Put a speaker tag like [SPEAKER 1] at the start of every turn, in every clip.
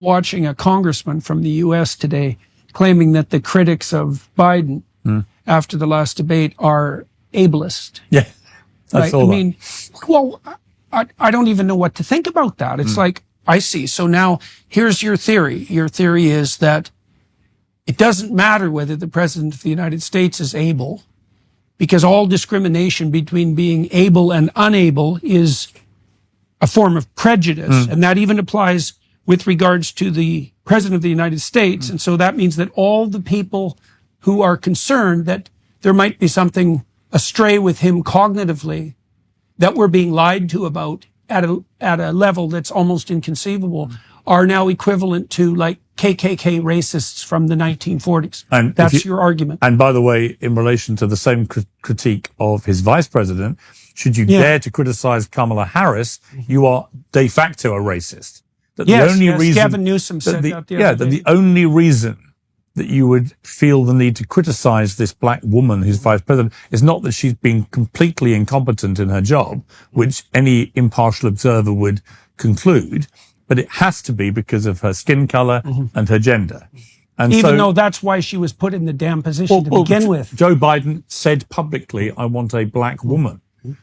[SPEAKER 1] watching a congressman from the U.S. today claiming that the critics of Biden after the last debate are ableist.
[SPEAKER 2] Yeah,
[SPEAKER 1] right? I mean, well, I don't even know what to think about that. It's like, I see. So now here's your theory. Your theory is that it doesn't matter whether the president of the United States is able, because all discrimination between being able and unable is a form of prejudice. And that even applies with regards to the president of the United States. And so that means that all the people who are concerned that there might be something astray with him cognitively that we're being lied to about at a level that's almost inconceivable are now equivalent to like KKK racists from the 1940s. And that's your argument.
[SPEAKER 2] And by the way, in relation to the same critique of his vice president, should you dare to criticize Kamala Harris, you are de facto a racist. That the only reason
[SPEAKER 1] Gavin Newsom said that the other day.
[SPEAKER 2] The only reason that you would feel the need to criticize this black woman who's vice president is not that she's been completely incompetent in her job, which any impartial observer would conclude, but it has to be because of her skin color and her gender. And
[SPEAKER 1] even though that's why she was put in the damn position to begin with.
[SPEAKER 2] Joe Biden said publicly, I want a black woman.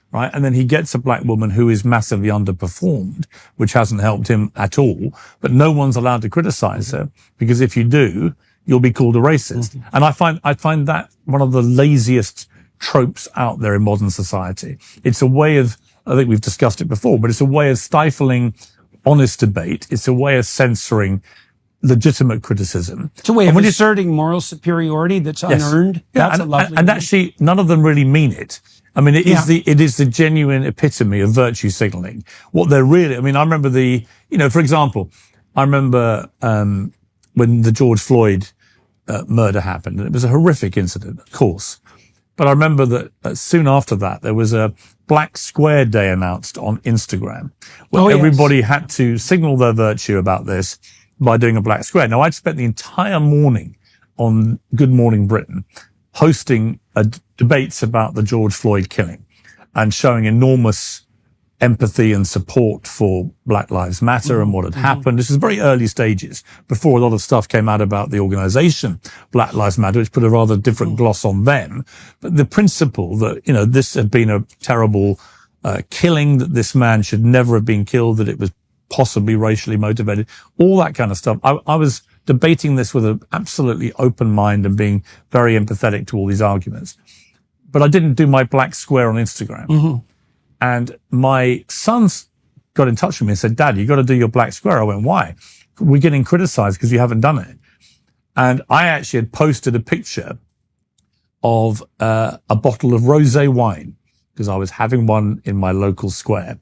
[SPEAKER 2] Right. And then he gets a black woman who is massively underperformed, which hasn't helped him at all. But no one's allowed to criticize her, because if you do, you'll be called a racist. And I find that one of the laziest tropes out there in modern society. It's a way of, I think we've discussed it before, but it's a way of stifling honest debate. It's a way of censoring legitimate criticism.
[SPEAKER 1] It's a way of asserting moral superiority that's unearned. That's a lovely
[SPEAKER 2] and actually, none of them really mean it. I mean, it is the genuine epitome of virtue signaling. What they're really, I mean, I remember for example, I remember, when the George Floyd, murder happened, and it was a horrific incident, of course. But I remember that soon after that, there was a Black Square Day announced on Instagram, where everybody had to signal their virtue about this by doing a black square. Now, I'd spent the entire morning on Good Morning Britain hosting debates about the George Floyd killing and showing enormous empathy and support for Black Lives Matter and what had happened. This is very early stages before a lot of stuff came out about the organization Black Lives Matter, which put a rather different gloss on them. But the principle that, this had been a terrible killing, that this man should never have been killed, that it was possibly racially motivated, all that kind of stuff. I was debating this with an absolutely open mind and being very empathetic to all these arguments. But I didn't do my black square on Instagram. And my sons got in touch with me and said, Dad, you got to do your black square. I went, why? We're getting criticized because you haven't done it. And I actually had posted a picture of a bottle of rosé wine, because I was having one in my local square.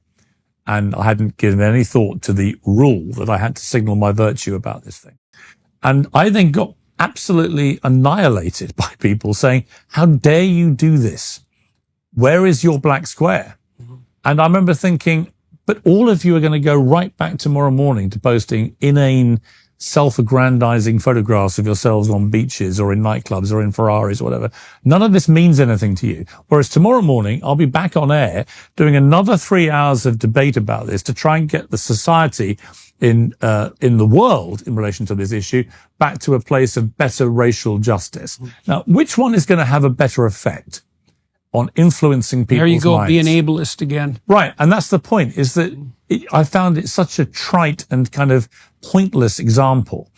[SPEAKER 2] And I hadn't given any thought to the rule that I had to signal my virtue about this thing. And I then got absolutely annihilated by people saying, how dare you do this? Where is your black square? And I remember thinking, but all of you are going to go right back tomorrow morning to posting inane, self-aggrandizing photographs of yourselves on beaches or in nightclubs or in Ferraris or whatever. None of this means anything to you. Whereas tomorrow morning, I'll be back on air doing another 3 hours of debate about this to try and get the society in the world in relation to this issue back to a place of better racial justice. Now, which one is going to have a better effect on influencing people's minds?
[SPEAKER 1] There you go, be an ableist again.
[SPEAKER 2] Right. And that's the point, is that I found it such a trite and kind of pointless example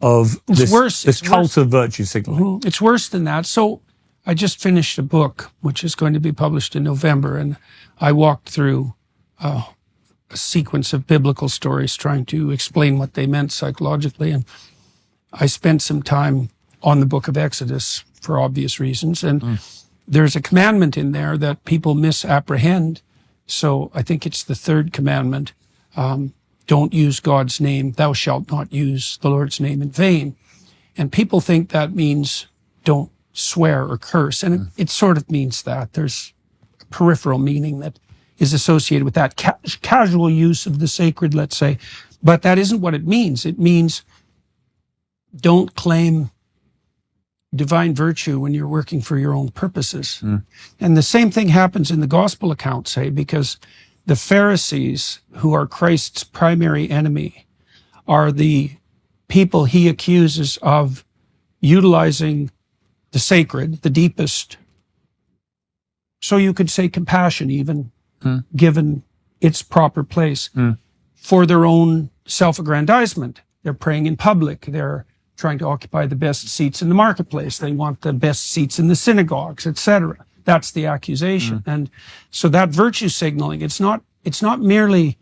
[SPEAKER 2] of this cult of virtue signaling.
[SPEAKER 1] It's worse than that. So I just finished a book, which is going to be published in November, and I walked through a sequence of biblical stories trying to explain what they meant psychologically. And I spent some time on the book of Exodus for obvious reasons. And there's a commandment in there that people misapprehend. So I think it's the third commandment. Don't use God's name. Thou shalt not use the Lord's name in vain. And people think that means don't swear or curse. And it sort of means that. There's a peripheral meaning that is associated with that casual use of the sacred, let's say. But that isn't what it means. It means don't claim divine virtue when you're working for your own purposes. And the same thing happens in the gospel account, say, because the Pharisees, who are Christ's primary enemy, are the people he accuses of utilizing the sacred, the deepest, so you could say compassion even, given its proper place, for their own self-aggrandizement. They're praying in public. They're trying to occupy the best seats in the marketplace. They want the best seats in the synagogues, etc. That's the accusation. And so that virtue signaling, it's not merely,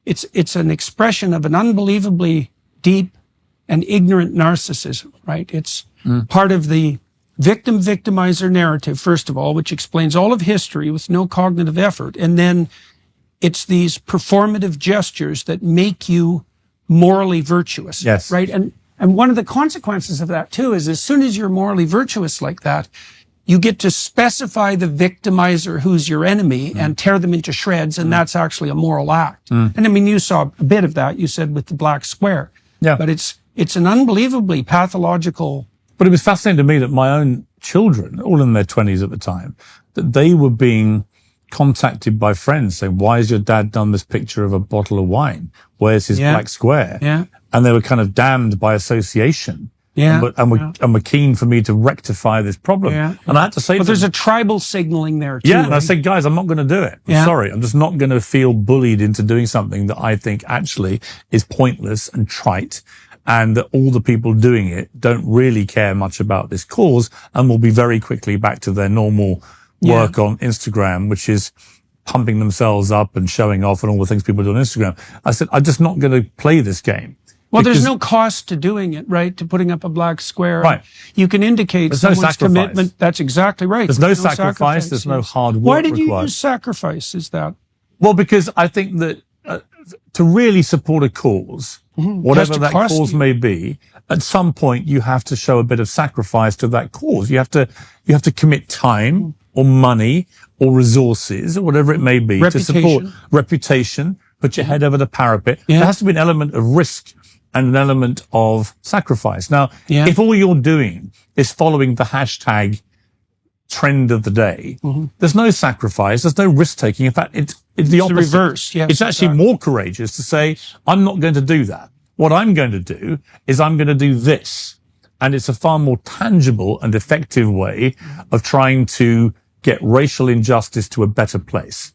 [SPEAKER 1] it's an expression of an unbelievably deep and ignorant narcissism, right? It's part of the victim-victimizer narrative, first of all, which explains all of history with no cognitive effort. And then it's these performative gestures that make you morally virtuous,
[SPEAKER 2] yes,
[SPEAKER 1] right? And one of the consequences of that too is as soon as you're morally virtuous like that, you get to specify the victimizer who's your enemy and tear them into shreds, and that's actually a moral act. And I mean, you saw a bit of that, you said, with the black square.
[SPEAKER 2] Yeah.
[SPEAKER 1] But it's an unbelievably pathological.
[SPEAKER 2] But it was fascinating to me that my own children, all in their 20s at the time, that they were being contacted by friends saying, why has your dad done this picture of a bottle of wine? Where's his black square?
[SPEAKER 1] Yeah.
[SPEAKER 2] And they were kind of damned by association.
[SPEAKER 1] Yeah.
[SPEAKER 2] And were keen for me to rectify this problem.
[SPEAKER 1] Yeah.
[SPEAKER 2] And I had to say
[SPEAKER 1] But
[SPEAKER 2] to
[SPEAKER 1] there's
[SPEAKER 2] them,
[SPEAKER 1] a tribal signaling there too.
[SPEAKER 2] yeah, and I said, guys, I'm not going to do it. I'm sorry. I'm just not going to feel bullied into doing something that I think actually is pointless and trite, and that all the people doing it don't really care much about this cause and will be very quickly back to their normal work on Instagram, which is pumping themselves up and showing off and all the things people do on Instagram. I said, I'm just not going to play this game.
[SPEAKER 1] Well, there's no cost to doing it, right? To putting up a black square.
[SPEAKER 2] Right.
[SPEAKER 1] You can indicate
[SPEAKER 2] There's no
[SPEAKER 1] someone's
[SPEAKER 2] sacrifice.
[SPEAKER 1] commitment. That's exactly right.
[SPEAKER 2] There's no sacrifice. There's no hard work
[SPEAKER 1] Why did you
[SPEAKER 2] required.
[SPEAKER 1] use sacrifice? Is that?
[SPEAKER 2] Well, because I think that to really support a cause, whatever that cause may be, at some point you have to show a bit of sacrifice to that cause. You have to commit time or money or resources or whatever it may be to support reputation, put your head over the parapet. There has to be an element of risk and an element of sacrifice. Now, if all you're doing is following the hashtag trend of the day, there's no sacrifice, there's no risk taking. In fact, it's the opposite.
[SPEAKER 1] The reverse. Yes,
[SPEAKER 2] it's actually more courageous to say, I'm not going to do that. What I'm going to do is I'm going to do this. And it's a far more tangible and effective way of trying to get racial injustice to a better place.